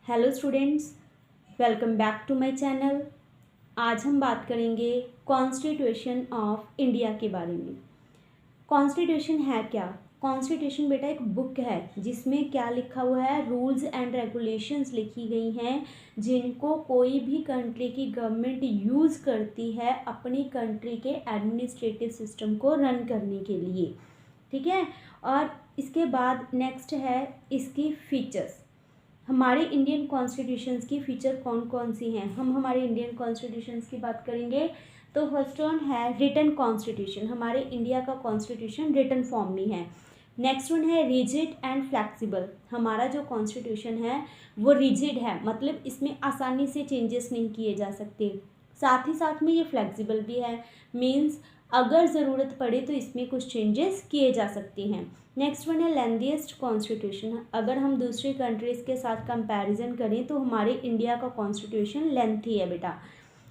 Hello students, welcome back to my channel. आज हम बात करेंगे कॉन्स्टिट्यूशन ऑफ इंडिया के बारे में। कॉन्स्टिट्यूशन है क्या? कॉन्स्टिट्यूशन बेटा एक बुक है जिसमें क्या लिखा हुआ है, रूल्स एंड रेगुलेशंस लिखी गई हैं जिनको कोई भी कंट्री की गवर्नमेंट यूज़ करती है अपनी कंट्री के एडमिनिस्ट्रेटिव सिस्टम को रन करने के लिए। ठीक है। और इसके बाद नेक्स्ट है इसकी फीचर्स। हमारे इंडियन कॉन्स्टिट्यूशंस की फीचर कौन कौन सी हैं? हम हमारे इंडियन कॉन्स्टिट्यूशंस की बात करेंगे तो फर्स्ट वन है रिटन कॉन्स्टिट्यूशन। हमारे इंडिया का कॉन्स्टिट्यूशन रिटन फॉर्म में है। नेक्स्ट वन है रिजिड एंड फ्लैक्सिबल। हमारा जो कॉन्स्टिट्यूशन है वो रिजिड है, मतलब इसमें आसानी से चेंजेस नहीं किए जा सकते। साथ ही साथ में ये फ्लैक्सिबल भी है, मीन्स अगर ज़रूरत पड़े तो इसमें कुछ चेंजेस किए जा सकते हैं। नेक्स्ट वन है लेंथीएस्ट कॉन्स्टिट्यूशन। अगर हम दूसरी कंट्रीज़ के साथ कंपैरिजन करें तो हमारे इंडिया का कॉन्स्टिट्यूशन लेंथी है बेटा।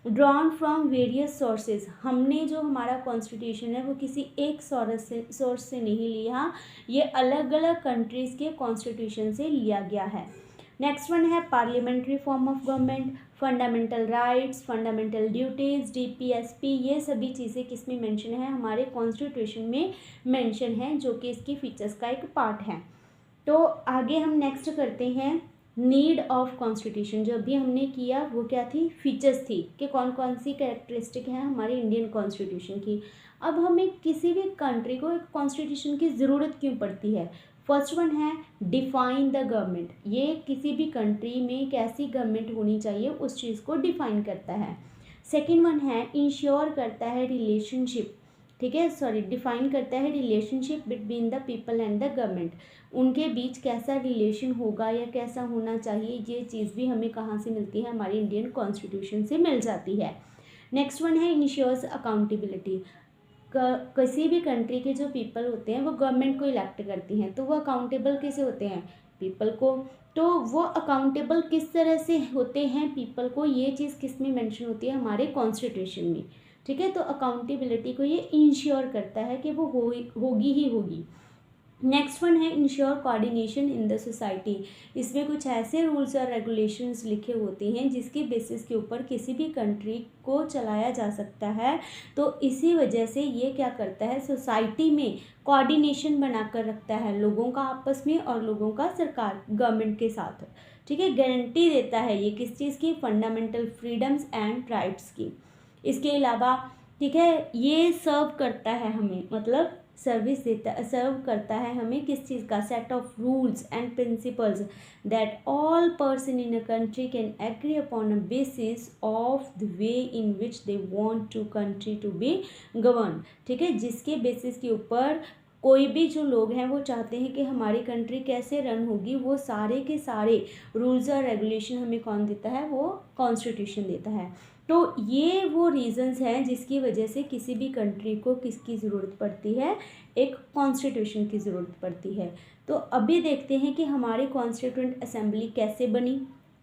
Drawn from various sources. हमने जो हमारा कॉन्स्टिट्यूशन है वो किसी एक सोर्स से नहीं लिया, ये अलग अलग कंट्रीज़ के कॉन्स्टिट्यूशन से लिया गया है। नेक्स्ट वन है parliamentary form of government, fundamental rights, fundamental duties, DPSP, ये सभी चीज़ें किस में मेंशन है? हमारे कॉन्स्टिट्यूशन में मेंशन है, जो कि इसकी फीचर्स का एक पार्ट है। तो आगे हम नेक्स्ट करते हैं नीड ऑफ कॉन्स्टिट्यूशन। जो अभी हमने किया वो क्या थी? फीचर्स थी कि कौन कौन सी कैरेक्टरिस्टिक हैं हमारे इंडियन कॉन्स्टिट्यूशन की। अब हमें किसी भी कंट्री को एक कॉन्स्टिट्यूशन की ज़रूरत क्यों पड़ती है? फर्स्ट वन है डिफाइन द गवर्नमेंट। ये किसी भी कंट्री में कैसी गवर्नमेंट होनी चाहिए उस चीज़ को डिफाइन करता है। सेकेंड वन है इंश्योर करता है रिलेशनशिप। ठीक है, सॉरी, डिफाइन करता है relationship between the people and the government. उनके बीच कैसा रिलेशन होगा या कैसा होना चाहिए, ये चीज़ भी हमें कहाँ से मिलती है? हमारी इंडियन कॉन्स्टिट्यूशन से मिल जाती है। नेक्स्ट वन है इंश्योर्स अकाउंटेबिलिटी। किसी भी कंट्री के जो पीपल होते हैं वो गवर्नमेंट को इलेक्ट करती हैं, तो वो अकाउंटेबल कैसे होते हैं? पीपल को। तो वो अकाउंटेबल किस तरह से होते हैं पीपल को, ये चीज़ किस में मेंशन होती है? हमारे कॉन्स्टिट्यूशन में। ठीक है, तो अकाउंटेबिलिटी को ये इंश्योर करता है कि वो होगी ही होगी। नेक्स्ट वन है ensure coordination in the society. इसमें कुछ ऐसे रूल्स और रेगुलेशंस लिखे होते हैं जिसकी बेसिस के ऊपर किसी भी कंट्री को चलाया जा सकता है। तो इसी वजह से ये क्या करता है? सोसाइटी में कोऑर्डिनेशन बनाकर रखता है लोगों का आपस में और लोगों का सरकार गवर्नमेंट के साथ। ठीक है, गारंटी देता है ये किस चीज़ की? फंडामेंटल फ्रीडम्स एंड राइट्स की। इसके अलावा ठीक है, ये सर्व करता है हमें, मतलब सर्विस देता, सर्व करता है हमें किस चीज़ का? Set of rules and principles that all person in a country can agree upon a basis of the way in which they want to country to be govern. ठीक है, जिसके बेसिस के ऊपर कोई भी जो लोग हैं वो चाहते हैं कि हमारी कंट्री कैसे रन होगी, वो सारे के सारे रूल्स और रेगुलेशन हमें कौन देता है? वो कॉन्स्टिट्यूशन देता है। तो ये वो रीजंस हैं जिसकी वजह से किसी भी कंट्री को किसकी ज़रूरत पड़ती है? एक कॉन्स्टिट्यूशन की ज़रूरत पड़ती है। तो अभी देखते हैं कि हमारी कॉन्स्टिट्यूंट असेंबली कैसे बनी।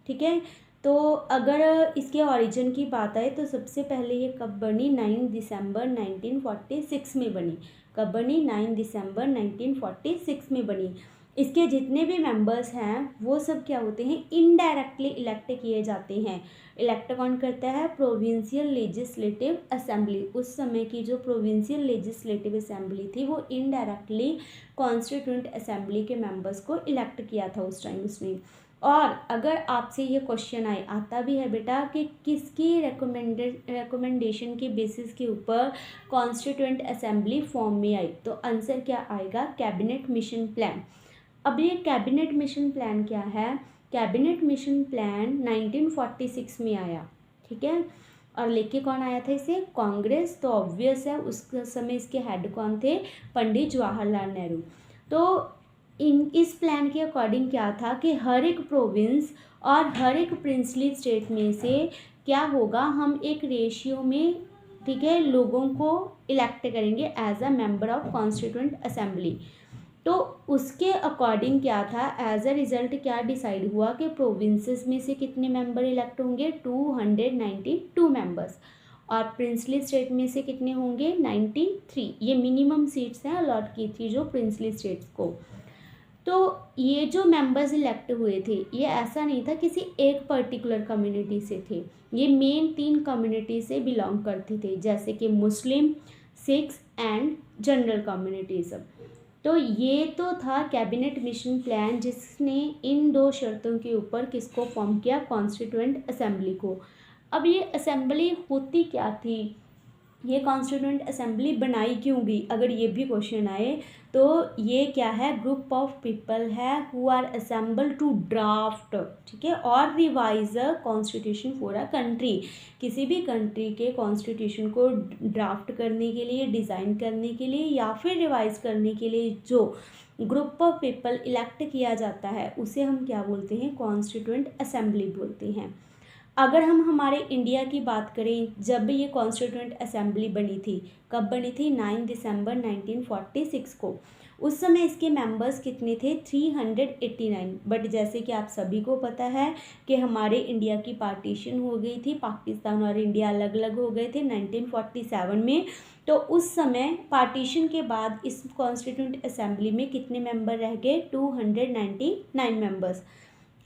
ठीक है, तो अगर इसके ओरिजिन की बात आए तो सबसे पहले ये कब बनी? 9 दिसंबर 1946 में बनी। कब बनी? 9 दिसंबर 1946 में बनी। इसके जितने भी मेंबर्स हैं वो सब क्या होते हैं? इनडायरेक्टली इलेक्ट किए जाते हैं। इलेक्ट कौन करता है? Provincial legislative assembly. उस समय की जो प्रोविंशियल लेजिस्लेटिव असेंबली थी वो इनडायरेक्टली कॉन्स्टिट्यूंट असेंबली के मेंबर्स को इलेक्ट किया था उस टाइम उसने। और अगर आपसे ये क्वेश्चन आता भी है बेटा कि किसकी रिकमेंडेशन के बेसिस के ऊपर कॉन्स्टिट्यूंट असेंबली फॉर्म में आई, तो आंसर क्या आएगा? Cabinet mission plan. अब ये कैबिनेट मिशन प्लान क्या है? कैबिनेट मिशन प्लान 1946 में आया। ठीक है, और लेके कौन आया था इसे? कांग्रेस। तो ऑब्वियस है उस समय इसके हेड कौन थे? पंडित जवाहरलाल नेहरू। तो इस प्लान के अकॉर्डिंग क्या था कि हर एक प्रोविंस और हर एक प्रिंसली स्टेट में से क्या होगा? हम एक रेशियो में, ठीक है, लोगों को इलेक्ट करेंगे as a member of constituent assembly. तो उसके अकॉर्डिंग क्या था? एज अ रिजल्ट क्या डिसाइड हुआ कि प्रोविंसेस में से कितने मेंबर इलेक्ट होंगे? 292 मेंबर्स। और प्रिंसली स्टेट में से कितने होंगे? 93। ये मिनिमम सीट्स हैं अलॉट की थी जो प्रिंसली स्टेट्स को। तो ये जो मेंबर्स इलेक्ट हुए थे ये ऐसा नहीं था किसी एक पर्टिकुलर कम्युनिटी से थे, ये मेन 3 कम्युनिटी से बिलोंग करते थे, जैसे कि मुस्लिम, सिख्स एंड जनरल कम्युनिटीज़। तो ये तो था कैबिनेट मिशन प्लान जिसने इन 2 शर्तों के ऊपर किसको फॉर्म किया, कॉन्स्टिट्यूएंट असेंबली को। अब ये असेंबली होती क्या थी, ये कॉन्स्टिट्यूएंट असेंबली बनाई क्यों गई, अगर ये भी क्वेश्चन आए तो ये क्या है, ग्रुप ऑफ पीपल है who are assemble to draft, ठीक है, और revise a constitution for a country, किसी भी कंट्री के कॉन्स्टिट्यूशन को ड्राफ्ट करने के लिए, डिज़ाइन करने के लिए या फिर रिवाइज करने के लिए जो ग्रुप ऑफ पीपल इलेक्ट किया जाता है उसे हम क्या बोलते हैं, कॉन्स्टिट्यूएंट असेंबली बोलते हैं। अगर हम हमारे इंडिया की बात करें, जब ये कॉन्स्टिट्यूएंट असेंबली बनी थी, कब बनी थी, 9 दिसंबर 1946 को। उस समय इसके मेंबर्स कितने थे, 389। बट जैसे कि आप सभी को पता है कि हमारे इंडिया की पार्टीशन हो गई थी, पाकिस्तान और इंडिया अलग अलग हो गए थे 1947 में। तो उस समय पार्टीशन के बाद इस कॉन्स्टिट्यूएंट असेंबली में कितने मेंबर रह गए, 299 मेंबर्स।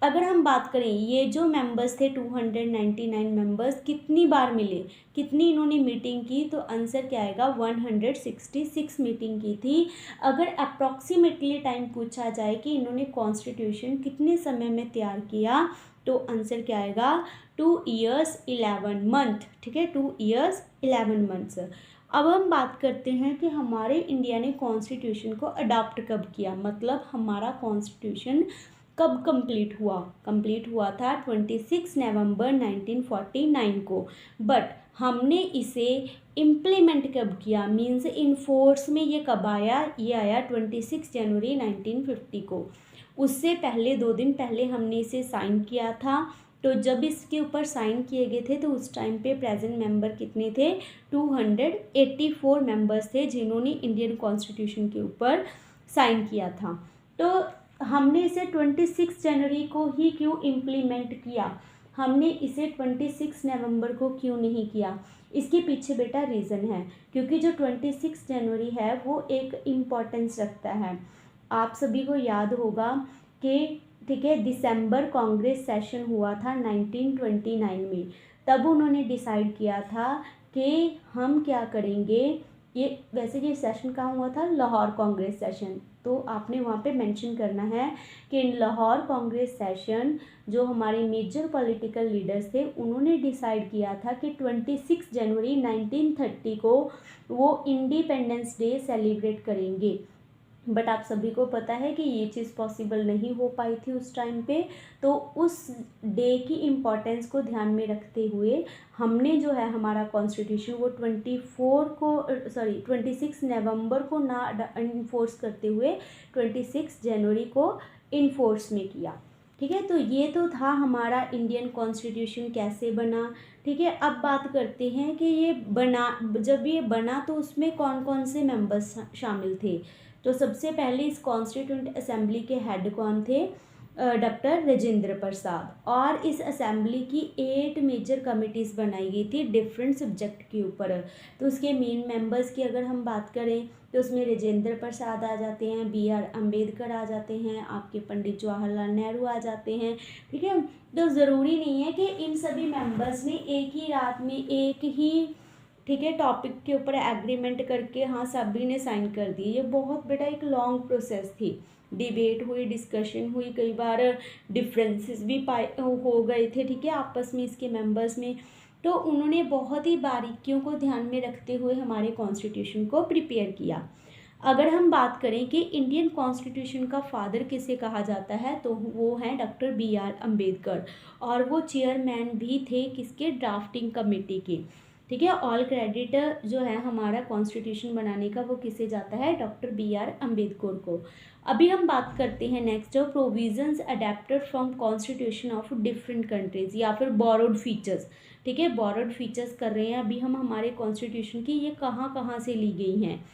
अगर हम बात करें ये जो मेंबर्स थे 299 मेंबर्स कितनी बार मिले, कितनी इन्होंने मीटिंग की, तो आंसर क्या आएगा, 166 मीटिंग की थी। अगर अप्रॉक्सीमेटली टाइम पूछा जाए कि इन्होंने कॉन्स्टिट्यूशन कितने समय में तैयार किया, तो आंसर क्या आएगा, 2 ईयर्स 11 मंथ, ठीक है, 2 ईयर्स 11 मंथ्स। अब हम बात करते हैं कि हमारे इंडिया ने कॉन्स्टिट्यूशन को अडॉप्ट कब किया, मतलब हमारा कॉन्स्टिट्यूशन कब कंप्लीट हुआ था 26 नवंबर 1949 को। बट हमने इसे इम्प्लीमेंट कब किया, मीन्स इन फोर्स में ये कब आया, ये आया 26 जनवरी 1950 को। उससे पहले 2 दिन पहले हमने इसे साइन किया था। तो जब इसके ऊपर साइन किए गए थे तो उस टाइम पे प्रेजेंट मेंबर कितने थे, 284 मेंबर्स थे जिन्होंने इंडियन कॉन्स्टिट्यूशन के ऊपर साइन किया था। तो हमने इसे 26 जनवरी को ही क्यों इम्प्लीमेंट किया, हमने इसे 26 नवंबर को क्यों नहीं किया, इसके पीछे बेटा रीज़न है, क्योंकि जो 26 जनवरी है वो एक इम्पॉर्टेंस रखता है। आप सभी को याद होगा कि ठीक है, दिसंबर कांग्रेस सेशन हुआ था 1929 में, तब उन्होंने डिसाइड किया था कि हम क्या करेंगे, ये वैसे ये सेशन कहाँ हुआ था, लाहौर कांग्रेस सेशन। तो आपने वहाँ पे मेंशन करना है कि इन लाहौर कांग्रेस सेशन जो हमारे मेजर पॉलिटिकल लीडर्स थे उन्होंने डिसाइड किया था कि 26 जनवरी 1930 को वो इंडिपेंडेंस डे सेलिब्रेट करेंगे। बट आप सभी को पता है कि ये चीज़ पॉसिबल नहीं हो पाई थी उस टाइम पे। तो उस डे की इम्पोर्टेंस को ध्यान में रखते हुए हमने जो है हमारा कॉन्स्टिट्यूशन वो 26 नवंबर को ना इन्फोर्स करते हुए 26 जनवरी को इन्फोर्स में किया। ठीक है, तो ये तो था हमारा इंडियन कॉन्स्टिट्यूशन कैसे बना। ठीक है, अब बात करते हैं कि ये बना, जब ये बना तो उसमें कौन कौन से मेंबर्स शामिल थे। तो सबसे पहले इस कॉन्स्टिट्यूएंट असेंबली के हेड कौन थे, डॉक्टर राजेंद्र प्रसाद। और इस असेंबली की 8 मेजर कमिटीज़ बनाई गई थी डिफरेंट सब्जेक्ट के ऊपर। तो उसके मेन मेंबर्स की अगर हम बात करें तो उसमें राजेंद्र प्रसाद आ जाते हैं, BR अम्बेडकर आ जाते हैं, आपके पंडित जवाहरलाल नेहरू आ जाते हैं। ठीक है, तो ज़रूरी नहीं है कि इन सभी मेंबर्स ने एक ही रात में एक ही ठीक है टॉपिक के ऊपर एग्रीमेंट करके हाँ सभी ने साइन कर दी। ये बहुत बड़ा एक लॉन्ग प्रोसेस थी, डिबेट हुई, डिस्कशन हुई, कई बार डिफरेंसेस भी हो गए थे, ठीक है, आपस में इसके मेंबर्स में। तो उन्होंने बहुत ही बारीकियों को ध्यान में रखते हुए हमारे कॉन्स्टिट्यूशन को प्रिपेयर किया। अगर हम बात करें कि इंडियन कॉन्स्टिट्यूशन का फादर किसे कहा जाता है, तो वो हैं डॉक्टर BR अम्बेडकर, और वो चेयरमैन भी थे किसके, ड्राफ्टिंग कमेटी के। ठीक है, ऑल क्रेडिट जो है हमारा कॉन्स्टिट्यूशन बनाने का वो किसे जाता है, डॉक्टर BR अम्बेडकर को। अभी हम बात करते हैं नेक्स्ट जो provisions adapted from constitution of different countries या फिर बोरोड फीचर्स। ठीक है, बोरोड फीचर्स कर रहे हैं अभी हम हमारे कॉन्स्टिट्यूशन की, ये कहाँ कहाँ से ली गई हैं।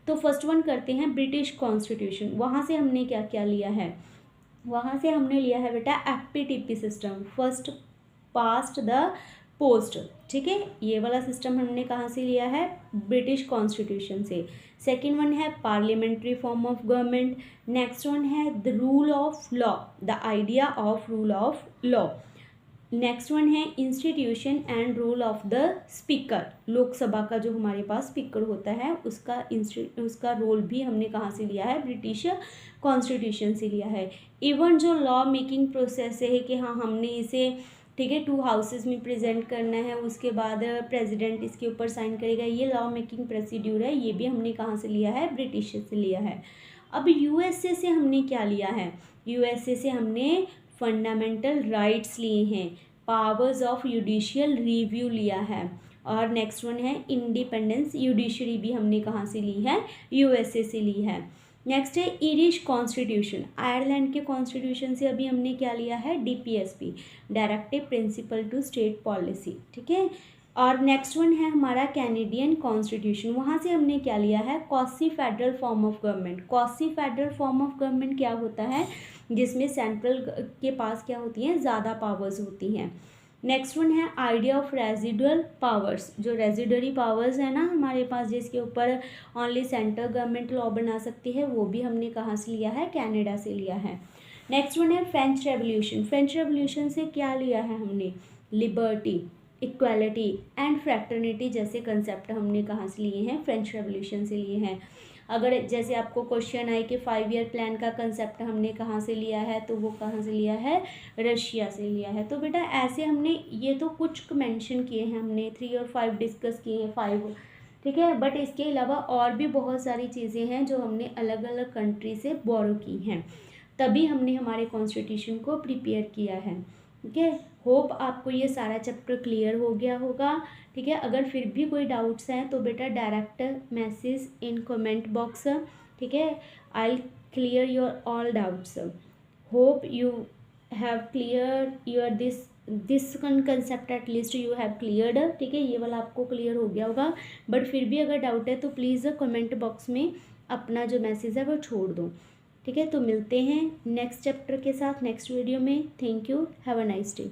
तो फर्स्ट वन करते हैं ब्रिटिश कॉन्स्टिट्यूशन। वहाँ से हमने क्या क्या लिया है, वहाँ से हमने लिया है बेटा FPTP system, first past the post, ठीक है। ये वाला सिस्टम हमने कहाँ से लिया है, ब्रिटिश कॉन्स्टिट्यूशन से। सेकंड वन है parliamentary form of government. Next one है the rule of law, the idea of rule of law. Next one है institution and role of the speaker, Lok Sabha का जो हमारे पास स्पीकर होता है उसका रोल भी हमने कहाँ से लिया है, ब्रिटिश कॉन्स्टिट्यूशन से लिया है। इवन जो लॉ मेकिंग प्रोसेस है कि हाँ हमने इसे, ठीक है, 2 हाउसेस में प्रेजेंट करना है, उसके बाद प्रेसिडेंट इसके ऊपर साइन करेगा, ये लॉ मेकिंग प्रोसीड्यूर है, ये भी हमने कहाँ से लिया है, ब्रिटिश से लिया है। अब यूएसए से हमने क्या लिया है, यूएसए से हमने फंडामेंटल राइट्स लिए हैं, पावर्स ऑफ जुडिशियल रिव्यू लिया है, और नेक्स्ट वन है इंडिपेंडेंस जुडिशरी भी हमने कहाँ से ली है, यूएसए से ली है। नेक्स्ट है इरिश कॉन्स्टिट्यूशन, आयरलैंड के कॉन्स्टिट्यूशन से अभी हमने क्या लिया है, DPSP, directive principle to state policy, ठीक है। और नेक्स्ट वन है हमारा कैनेडियन कॉन्स्टिट्यूशन, वहाँ से हमने क्या लिया है, quasi federal form of government. Quasi federal form of government क्या होता है, जिसमें सेंट्रल के पास क्या होती हैं, ज़्यादा पावर्स होती हैं। नेक्स्ट वन है आइडिया ऑफ रेजिडुअल पावर्स, जो रेजिडरी पावर्स है ना हमारे पास, जिसके ऊपर ओनली सेंट्रल गवर्नमेंट लॉ बना सकती है, वो भी हमने कहाँ से लिया है, कनाडा से लिया है। नेक्स्ट वन है फ्रेंच रेवोल्यूशन। फ्रेंच रेवोल्यूशन से क्या लिया है हमने, लिबर्टी, इक्वालिटी एंड फ्रैटर्निटी जैसे कंसेप्ट हमने कहाँ से लिए हैं, फ्रेंच रेवोल्यूशन से लिए हैं। अगर जैसे आपको क्वेश्चन आए कि 5 ईयर प्लान का कंसेप्ट हमने कहाँ से लिया है, तो वो कहाँ से लिया है, रशिया से लिया है। तो बेटा ऐसे हमने ये तो कुछ मेंशन किए हैं, हमने 3 और 5 डिस्कस किए हैं, 5, ठीक है। बट इसके अलावा और भी बहुत सारी चीज़ें हैं जो हमने अलग अलग कंट्री से बोरो की हैं, तभी हमने हमारे कॉन्स्टिट्यूशन को प्रिपेयर किया है, ठीक है। होप आपको ये सारा चैप्टर क्लियर हो गया होगा, ठीक है। अगर फिर भी कोई डाउट्स हैं तो बेटा direct message in comment box, ठीक है। I will clear your all doubts. Hope you have clear your this concept, at least you have cleared, ठीक है। ये वाला आपको क्लियर हो गया होगा, बट फिर भी अगर डाउट है तो प्लीज़ कमेंट बॉक्स में अपना जो मैसेज है वो छोड़ दो, ठीक है। तो मिलते हैं नेक्स्ट चैप्टर के साथ नेक्स्ट वीडियो में। Thank you, have a nice day.